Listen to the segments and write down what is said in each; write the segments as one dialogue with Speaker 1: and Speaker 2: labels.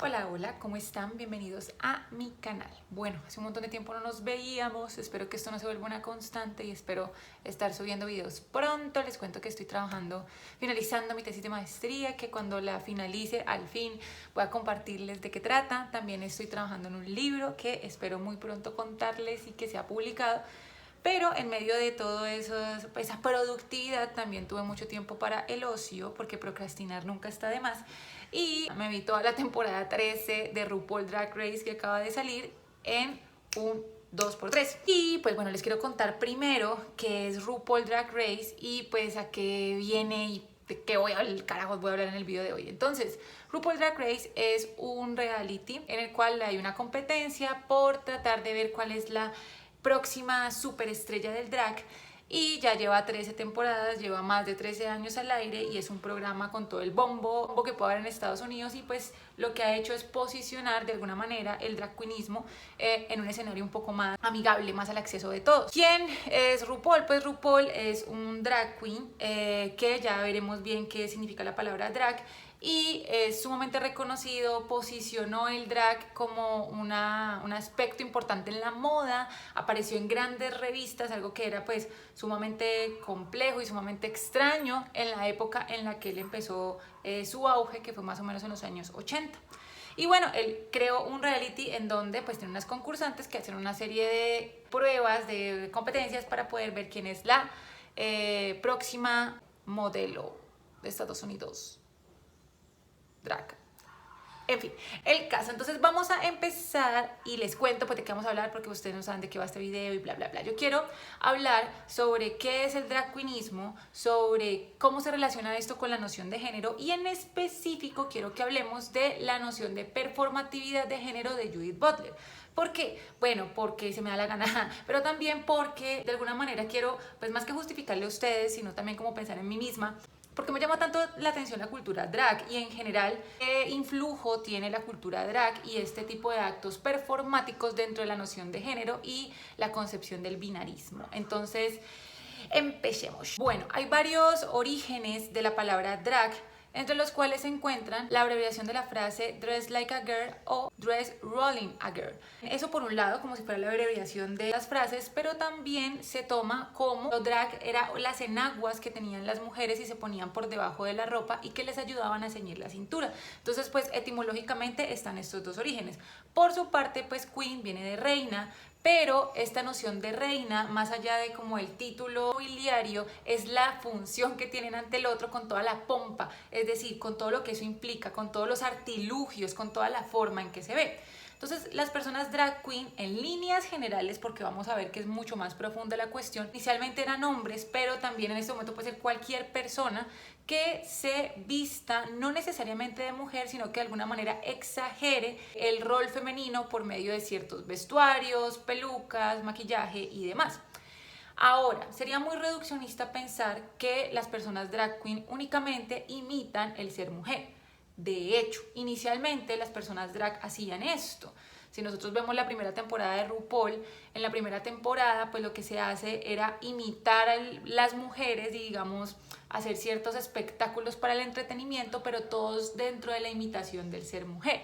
Speaker 1: Hola, hola, ¿cómo están? Bienvenidos a mi canal. Bueno, hace un montón de tiempo no nos veíamos, espero que esto no se vuelva una constante y espero estar subiendo videos pronto. Les cuento que estoy finalizando mi tesis de maestría, que cuando la finalice al fin voy a compartirles de qué trata. También estoy trabajando en un libro que espero muy pronto contarles y que sea publicado. Pero en medio de todo eso, esa productividad, también tuve mucho tiempo para el ocio, porque procrastinar nunca está de más. Y me vi toda la temporada 13 de RuPaul Drag Race que acaba de salir en un 2x3. Y pues bueno, les quiero contar primero qué es RuPaul Drag Race y pues a qué viene y de qué carajos voy a hablar en el video de hoy. Entonces, RuPaul Drag Race es un reality en el cual hay una competencia por tratar de ver cuál es la próxima superestrella del drag, y ya lleva 13 temporadas, lleva más de 13 años al aire y es un programa con todo el bombo que puede haber en Estados Unidos, y pues lo que ha hecho es posicionar de alguna manera el drag queenismo en un escenario un poco más amigable, más al acceso de todos. ¿Quién es RuPaul? Pues RuPaul es un drag queen que ya veremos bien qué significa la palabra drag, y es sumamente reconocido, posicionó el drag como un aspecto importante en la moda, apareció en grandes revistas, algo que era pues sumamente complejo y sumamente extraño en la época en la que él empezó su auge, que fue más o menos en los años 80. Y bueno, él creó un reality en donde pues tiene unas concursantes que hacen una serie de pruebas, de competencias para poder ver quién es la próxima modelo de Estados Unidos drag. En fin, el caso. Entonces vamos a empezar y les cuento pues de qué vamos a hablar, porque ustedes no saben de qué va este video y bla bla bla. Yo quiero hablar sobre qué es el drag queenismo, sobre cómo se relaciona esto con la noción de género, y en específico quiero que hablemos de la noción de performatividad de género de Judith Butler. ¿Por qué? Bueno, porque se me da la gana, pero también porque de alguna manera quiero, pues más que justificarle a ustedes, sino también como pensar en mí misma, porque me llama tanto la atención la cultura drag y en general qué influjo tiene la cultura drag y este tipo de actos performáticos dentro de la noción de género y la concepción del binarismo. Entonces, empecemos. Bueno, hay varios orígenes de la palabra drag, entre los cuales se encuentran la abreviación de la frase dress like a girl o dress rolling a girl. Eso por un lado, como si fuera la abreviación de las frases, pero también se toma como drag era las enaguas que tenían las mujeres y se ponían por debajo de la ropa y que les ayudaban a ceñir la cintura. Entonces, pues etimológicamente están estos dos orígenes. Por su parte, pues queen viene de reina, pero esta noción de reina, más allá de como el título nobiliario, es la función que tienen ante el otro con toda la pompa, es decir, con todo lo que eso implica, con todos los artilugios, con toda la forma en que se ve. Entonces, las personas drag queen, en líneas generales, porque vamos a ver que es mucho más profunda la cuestión, inicialmente eran hombres, pero también en este momento puede ser cualquier persona que se vista no necesariamente de mujer, sino que de alguna manera exagere el rol femenino por medio de ciertos vestuarios, pelucas, maquillaje y demás. Ahora, sería muy reduccionista pensar que las personas drag queen únicamente imitan el ser mujer. De hecho, inicialmente las personas drag hacían esto. Si nosotros vemos la primera temporada de RuPaul, en la primera temporada pues lo que se hace era imitar a las mujeres y digamos hacer ciertos espectáculos para el entretenimiento, pero todos dentro de la imitación del ser mujer.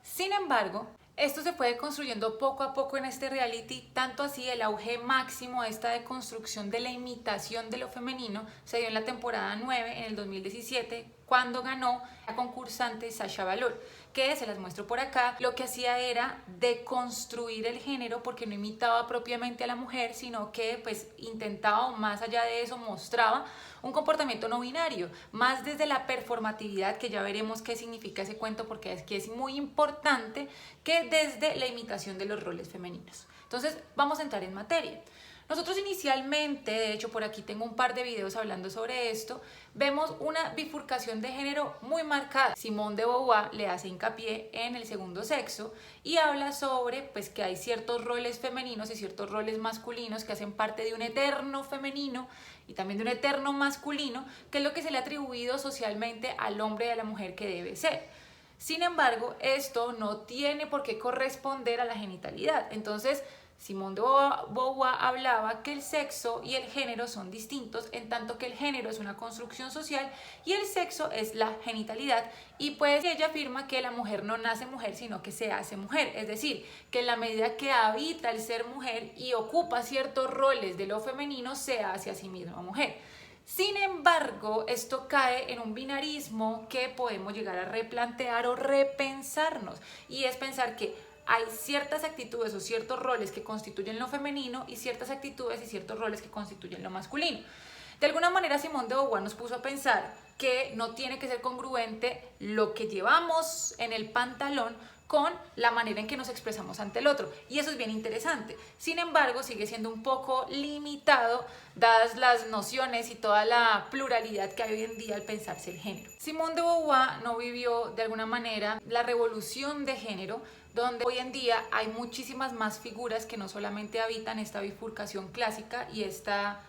Speaker 1: Sin embargo, esto se fue construyendo poco a poco en este reality, tanto así el auge máximo de esta deconstrucción de la imitación de lo femenino se dio en la temporada 9, en el 2017, cuando ganó la concursante Sasha Velour, que se las muestro por acá. Lo que hacía era deconstruir el género, porque no imitaba propiamente a la mujer, sino que pues intentaba, o más allá de eso, mostraba un comportamiento no binario, más desde la performatividad, que ya veremos qué significa ese cuento, porque es que es muy importante, que desde la imitación de los roles femeninos. Entonces vamos a entrar en materia. Nosotros inicialmente, de hecho por aquí tengo un par de videos hablando sobre esto, vemos una bifurcación de género muy marcada. Simone de Beauvoir le hace hincapié en el segundo sexo y habla sobre pues, que hay ciertos roles femeninos y ciertos roles masculinos que hacen parte de un eterno femenino y también de un eterno masculino, que es lo que se le ha atribuido socialmente al hombre y a la mujer que debe ser. Sin embargo, esto no tiene por qué corresponder a la genitalidad. Entonces, Simone de Beauvoir hablaba que el sexo y el género son distintos, en tanto que el género es una construcción social y el sexo es la genitalidad, y pues ella afirma que la mujer no nace mujer sino que se hace mujer, es decir, que en la medida que habita el ser mujer y ocupa ciertos roles de lo femenino se hace a sí misma mujer. Sin embargo, esto cae en un binarismo que podemos llegar a replantear o repensarnos, y es pensar que hay ciertas actitudes o ciertos roles que constituyen lo femenino y ciertas actitudes y ciertos roles que constituyen lo masculino. De alguna manera, Simone de Beauvoir nos puso a pensar que no tiene que ser congruente lo que llevamos en el pantalón con la manera en que nos expresamos ante el otro, y eso es bien interesante. Sin embargo, sigue siendo un poco limitado dadas las nociones y toda la pluralidad que hay hoy en día al pensarse el género. Simone de Beauvoir no vivió de alguna manera la revolución de género, donde hoy en día hay muchísimas más figuras que no solamente habitan esta bifurcación clásica y esta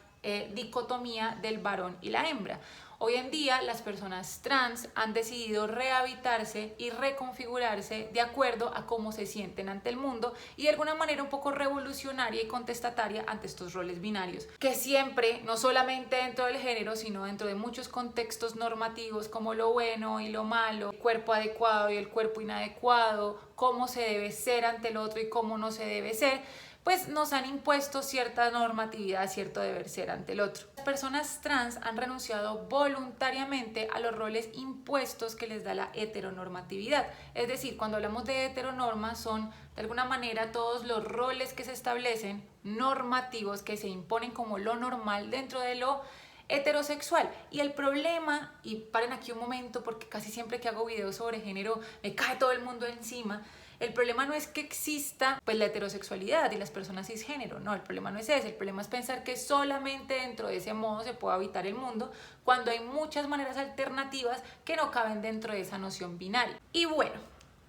Speaker 1: dicotomía del varón y la hembra. Hoy en día las personas trans han decidido rehabitarse y reconfigurarse de acuerdo a cómo se sienten ante el mundo, y de alguna manera un poco revolucionaria y contestataria ante estos roles binarios, que siempre, no solamente dentro del género, sino dentro de muchos contextos normativos como lo bueno y lo malo, el cuerpo adecuado y el cuerpo inadecuado, cómo se debe ser ante el otro y cómo no se debe ser, pues nos han impuesto cierta normatividad, cierto deber ser ante el otro. Las personas trans han renunciado voluntariamente a los roles impuestos que les da la heteronormatividad. Es decir, cuando hablamos de heteronorma son de alguna manera todos los roles que se establecen, normativos, que se imponen como lo normal dentro de lo heterosexual. Y el problema, y paren aquí un momento porque casi siempre que hago videos sobre género me cae todo el mundo encima, el problema no es que exista pues la heterosexualidad y las personas cisgénero, no, el problema no es ese, el problema es pensar que solamente dentro de ese modo se puede habitar el mundo, cuando hay muchas maneras alternativas que no caben dentro de esa noción binaria. Y bueno,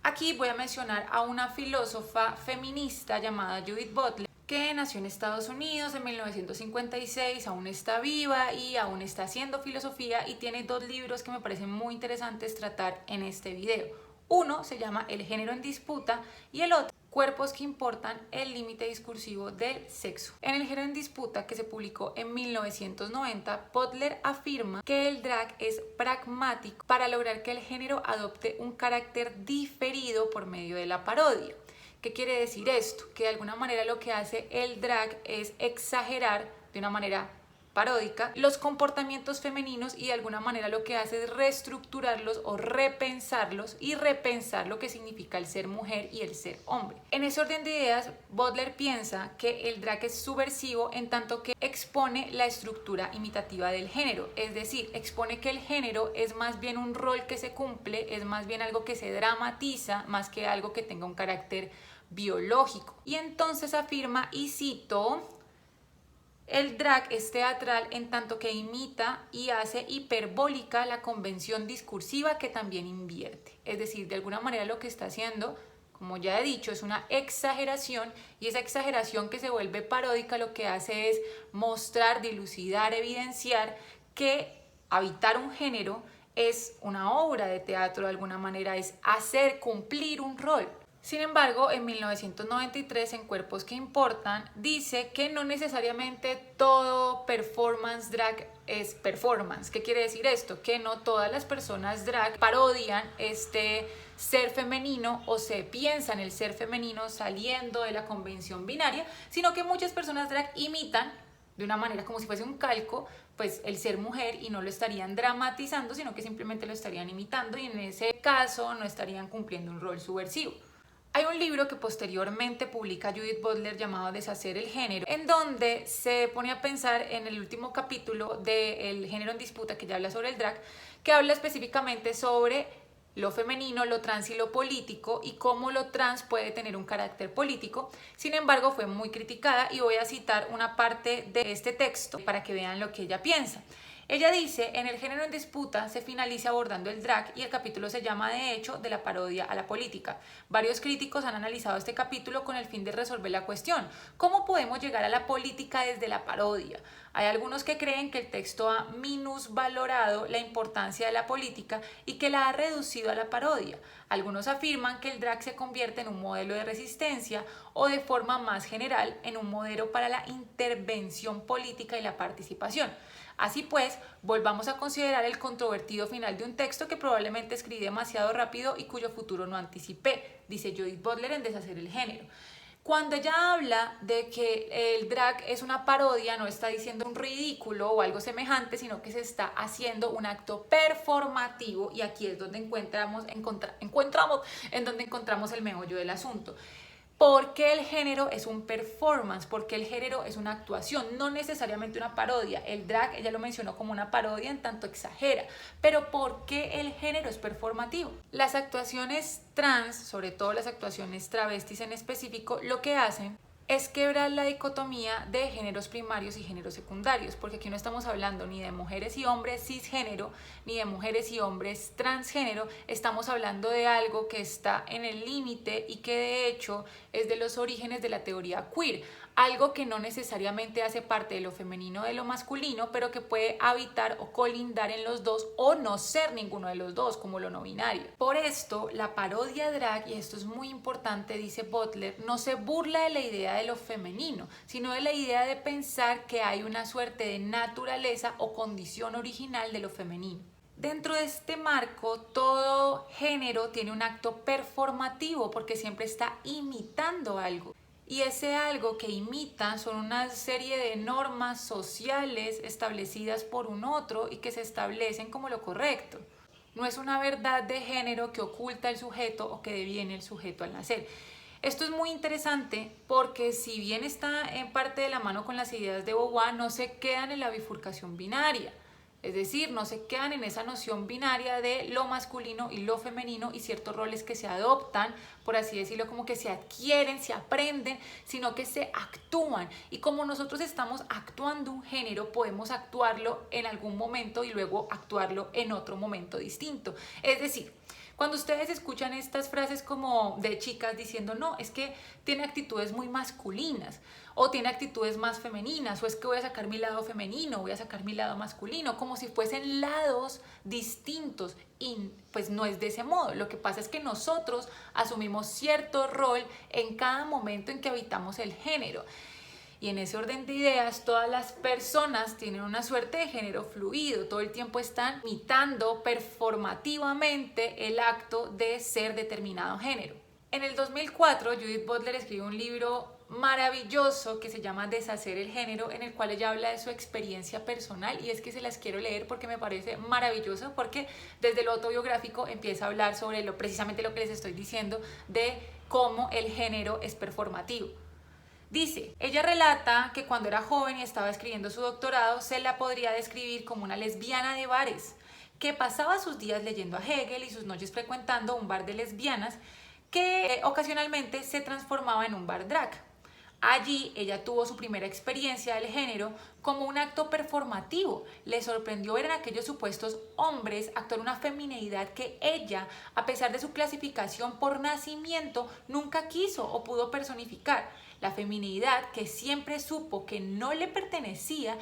Speaker 1: aquí voy a mencionar a una filósofa feminista llamada Judith Butler, que nació en Estados Unidos en 1956, aún está viva y aún está haciendo filosofía, y tiene dos libros que me parecen muy interesantes tratar en este video. Uno se llama El género en disputa y el otro, Cuerpos que importan, el límite discursivo del sexo. En El género en disputa, que se publicó en 1990, Butler afirma que el drag es pragmático para lograr que el género adopte un carácter diferido por medio de la parodia. ¿Qué quiere decir esto? Que de alguna manera lo que hace el drag es exagerar de una manera paródica los comportamientos femeninos, y de alguna manera lo que hace es reestructurarlos o repensarlos y repensar lo que significa el ser mujer y el ser hombre. En ese orden de ideas, Butler piensa que el drag es subversivo en tanto que expone la estructura imitativa del género, es decir, expone que el género es más bien un rol que se cumple, es más bien algo que se dramatiza más que algo que tenga un carácter biológico. Y entonces afirma, y cito: el drag es teatral en tanto que imita y hace hiperbólica la convención discursiva que también invierte. Es decir, de alguna manera lo que está haciendo, como ya he dicho, es una exageración, y esa exageración que se vuelve paródica lo que hace es mostrar, dilucidar, evidenciar que habitar un género es una obra de teatro, de alguna manera es hacer cumplir un rol. Sin embargo, en 1993, en Cuerpos que importan, dice que no necesariamente todo performance drag es performance. ¿Qué quiere decir esto? Que no todas las personas drag parodian este ser femenino o se piensan el ser femenino saliendo de la convención binaria, sino que muchas personas drag imitan de una manera como si fuese un calco pues el ser mujer, y no lo estarían dramatizando, sino que simplemente lo estarían imitando, y en ese caso no estarían cumpliendo un rol subversivo. Hay un libro que posteriormente publica Judith Butler llamado Deshacer el género, en donde se pone a pensar en el último capítulo de El género en disputa, que ya habla sobre el drag, que habla específicamente sobre lo femenino, lo trans y lo político, y cómo lo trans puede tener un carácter político. Sin embargo, fue muy criticada, y voy a citar una parte de este texto para que vean lo que ella piensa. Ella dice, en el género en disputa se finaliza abordando el drag y el capítulo se llama de hecho de la parodia a la política. Varios críticos han analizado este capítulo con el fin de resolver la cuestión. ¿Cómo podemos llegar a la política desde la parodia? Hay algunos que creen que el texto ha minusvalorado la importancia de la política y que la ha reducido a la parodia. Algunos afirman que el drag se convierte en un modelo de resistencia o de forma más general en un modelo para la intervención política y la participación. Así pues, volvamos a considerar el controvertido final de un texto que probablemente escribí demasiado rápido y cuyo futuro no anticipé, dice Judith Butler en Deshacer el género. Cuando ella habla de que el drag es una parodia, no está diciendo un ridículo o algo semejante, sino que se está haciendo un acto performativo, y aquí es donde encontramos el meollo del asunto. Porque el género es un performance, porque el género es una actuación, no necesariamente una parodia. El drag, ella lo mencionó como una parodia en tanto exagera, pero ¿por qué el género es performativo? Las actuaciones trans, sobre todo las actuaciones travestis en específico, lo que hacen es quebrar la dicotomía de géneros primarios y géneros secundarios, porque aquí no estamos hablando ni de mujeres y hombres cisgénero, ni de mujeres y hombres transgénero, estamos hablando de algo que está en el límite y que de hecho es de los orígenes de la teoría queer, algo que no necesariamente hace parte de lo femenino o de lo masculino, pero que puede habitar o colindar en los dos o no ser ninguno de los dos, como lo no binario. Por esto, la parodia drag, y esto es muy importante, dice Butler, no se burla de la idea de lo femenino, sino de la idea de pensar que hay una suerte de naturaleza o condición original de lo femenino. Dentro de este marco, todo género tiene un acto performativo porque siempre está imitando algo. Y ese algo que imita son una serie de normas sociales establecidas por un otro y que se establecen como lo correcto. No es una verdad de género que oculta el sujeto o que deviene el sujeto al nacer. Esto es muy interesante porque si bien está en parte de la mano con las ideas de Beauvoir, no se quedan en la bifurcación binaria. Es decir, no se quedan en esa noción binaria de lo masculino y lo femenino y ciertos roles que se adoptan, por así decirlo, como que se adquieren, se aprenden, sino que se actúan. Y como nosotros estamos actuando un género, podemos actuarlo en algún momento y luego actuarlo en otro momento distinto. Es decir, cuando ustedes escuchan estas frases como de chicas diciendo, no, es que tiene actitudes muy masculinas, o tiene actitudes más femeninas, o es que voy a sacar mi lado femenino, voy a sacar mi lado masculino, como si fuesen lados distintos, y pues no es de ese modo. Lo que pasa es que nosotros asumimos cierto rol en cada momento en que habitamos el género. Y en ese orden de ideas, todas las personas tienen una suerte de género fluido, todo el tiempo están imitando performativamente el acto de ser determinado género. En el 2004, Judith Butler escribió un libro maravilloso que se llama Deshacer el género, en el cual ella habla de su experiencia personal, y es que se las quiero leer porque me parece maravilloso, porque desde lo autobiográfico empieza a hablar sobre precisamente lo que les estoy diciendo, de cómo el género es performativo. Dice, ella relata que cuando era joven y estaba escribiendo su doctorado, se la podría describir como una lesbiana de bares, que pasaba sus días leyendo a Hegel y sus noches frecuentando un bar de lesbianas que ocasionalmente se transformaba en un bar drag. Allí ella tuvo su primera experiencia del género como un acto performativo. Le sorprendió ver en aquellos supuestos hombres actuar una femineidad que ella, a pesar de su clasificación por nacimiento, nunca quiso o pudo personificar. La feminidad que siempre supo que no le pertenecía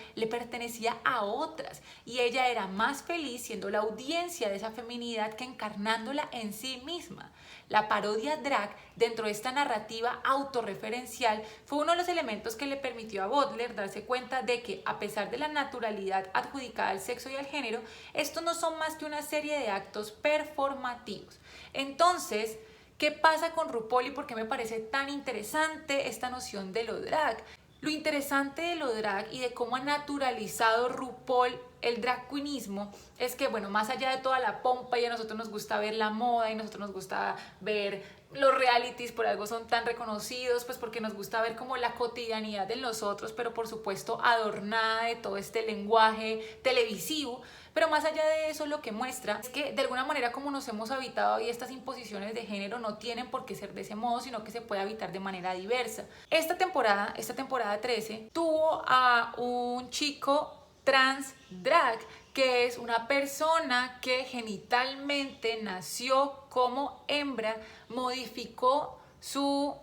Speaker 1: a otras, y ella era más feliz siendo la audiencia de esa feminidad que encarnándola en sí misma. La parodia drag dentro de esta narrativa autorreferencial fue uno de los elementos que le permitió a Butler darse cuenta de que, a pesar de la naturalidad adjudicada al sexo y al género, estos no son más que una serie de actos performativos. Entonces, ¿qué pasa con RuPaul y por qué me parece tan interesante esta noción de lo drag? Lo interesante de lo drag y de cómo ha naturalizado RuPaul el drag queenismo es que, bueno, más allá de toda la pompa, y a nosotros nos gusta ver la moda y a nosotros nos gusta ver los realities, por algo son tan reconocidos, pues porque nos gusta ver como la cotidianidad de los otros, pero por supuesto adornada de todo este lenguaje televisivo. Pero más allá de eso, lo que muestra es que de alguna manera, como nos hemos habitado, y estas imposiciones de género no tienen por qué ser de ese modo, sino que se puede habitar de manera diversa. Esta temporada 13, tuvo a un chico trans drag, que es una persona que genitalmente nació como hembra, modificó su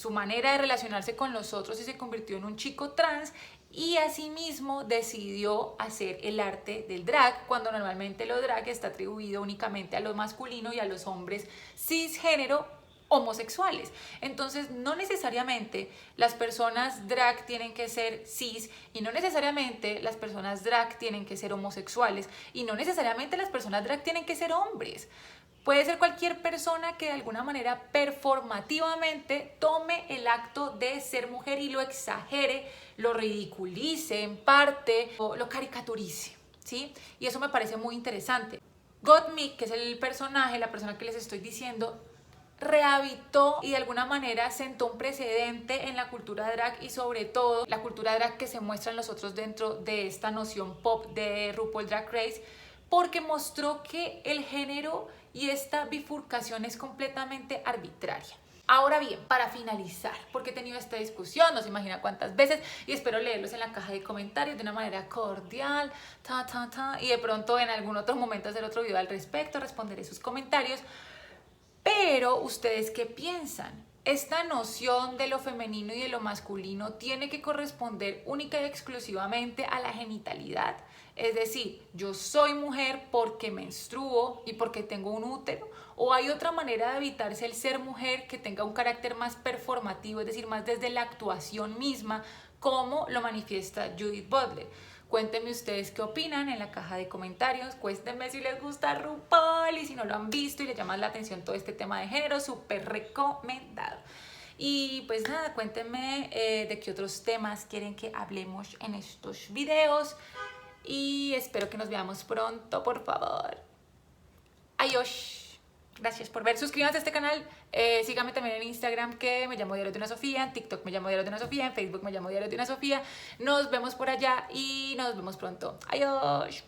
Speaker 1: manera de relacionarse con los otros y se convirtió en un chico trans, y asimismo decidió hacer el arte del drag, cuando normalmente lo drag está atribuido únicamente a lo masculino y a los hombres cisgénero homosexuales. Entonces, no necesariamente las personas drag tienen que ser cis, y no necesariamente las personas drag tienen que ser homosexuales, y no necesariamente las personas drag tienen que ser hombres. Puede ser cualquier persona que de alguna manera performativamente tome el acto de ser mujer y lo exagere, lo ridiculice en parte, o lo caricaturice, ¿sí? Y eso me parece muy interesante. Gottmik, que es el personaje, la persona que les estoy diciendo, rehabitó y de alguna manera sentó un precedente en la cultura drag, y sobre todo la cultura drag que se muestra en los otros dentro de esta noción pop de RuPaul Drag Race, porque mostró que el género y esta bifurcación es completamente arbitraria. Ahora bien, para finalizar, porque he tenido esta discusión, no se imagina cuántas veces, y espero leerlos en la caja de comentarios de una manera cordial, y de pronto en algún otro momento hacer otro video al respecto, responderé sus comentarios. Pero, ¿ustedes qué piensan? ¿Esta noción de lo femenino y de lo masculino tiene que corresponder única y exclusivamente a la genitalidad? Es decir, yo soy mujer porque menstruo y porque tengo un útero, ¿o hay otra manera de evitarse el ser mujer que tenga un carácter más performativo, es decir, más desde la actuación misma, como lo manifiesta Judith Butler? Cuéntenme ustedes qué opinan en la caja de comentarios. Cuéntenme si les gusta RuPaul, y si no lo han visto y les llama la atención todo este tema de género, súper recomendado. Y pues nada, cuéntenme de qué otros temas quieren que hablemos en estos videos, y espero que nos veamos pronto, por favor. Adiós. Gracias por ver. Suscríbanse a este canal. Síganme también en Instagram, que me llamo Diario de una Sofía. En TikTok me llamo Diario de una Sofía. En Facebook me llamo Diario de una Sofía. Nos vemos por allá y nos vemos pronto. Adiós.